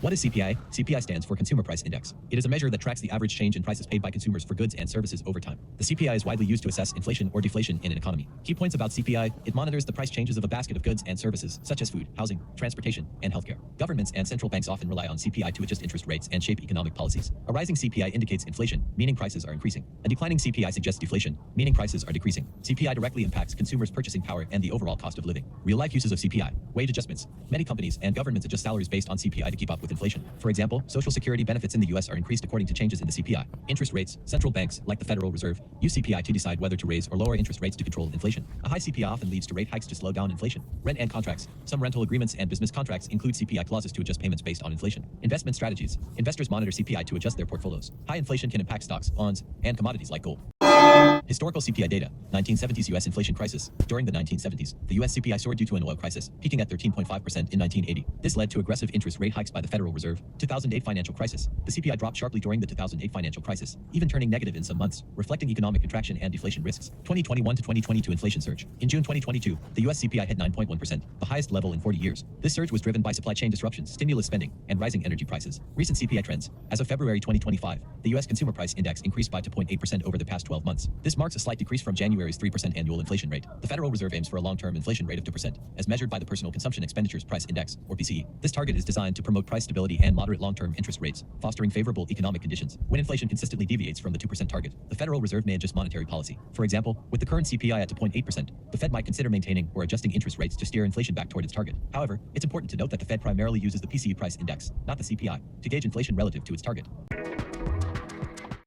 What is CPI? CPI stands for Consumer Price Index. It is a measure that tracks the average change in prices paid by consumers for goods and services over time. The CPI is widely used to assess inflation or deflation in an economy. Key points about CPI: it monitors the price changes of a basket of goods and services, such as food, housing, transportation, and healthcare. Governments and central banks often rely on CPI to adjust interest rates and shape economic policies. A rising CPI indicates inflation, meaning prices are increasing. A declining CPI suggests deflation, meaning prices are decreasing. CPI directly impacts consumers' purchasing power and the overall cost of living. Real-life uses of CPI: wage adjustments. Many companies and governments adjust salaries based on CPI to keep up with inflation. For example, Social Security benefits in the U.S. are increased according to changes in the CPI. Interest rates: central banks, like the Federal Reserve, use CPI to decide whether to raise or lower interest rates to control inflation. A high CPI often leads to rate hikes to slow down inflation. Rent and contracts. Some rental agreements and business contracts include CPI clauses to adjust payments based on inflation. Investment strategies. Investors monitor CPI to adjust their portfolios. High inflation can impact stocks, bonds, and commodities like gold. Historical CPI data. 1970s U.S. inflation crisis. During the 1970s, the U.S. CPI soared due to an oil crisis, peaking at 13.5% in 1980. This led to aggressive interest rate hikes by the Federal Reserve. 2008 financial crisis. The CPI dropped sharply during the 2008 financial crisis, even turning negative in some months, reflecting economic contraction and deflation risks. 2021 to 2022 inflation surge. In June 2022, the U.S. CPI hit 9.1%, the highest level in 40 years. This surge was driven by supply chain disruptions, stimulus spending, and rising energy prices. Recent CPI trends. As of February 2025, the U.S. Consumer Price Index increased by 2.8% over the past 12 months. This marks a slight decrease from January's 3% annual inflation rate. The Federal Reserve aims for a long-term inflation rate of 2%, as measured by the Personal Consumption Expenditures Price Index, or PCE. This target is designed to promote price stability and moderate long-term interest rates, fostering favorable economic conditions. When inflation consistently deviates from the 2% target, the Federal Reserve may adjust monetary policy. For example, with the current CPI at 2.8%, the Fed might consider maintaining or adjusting interest rates to steer inflation back toward its target. However, it's important to note that the Fed primarily uses the PCE price index, not the CPI, to gauge inflation relative to its target.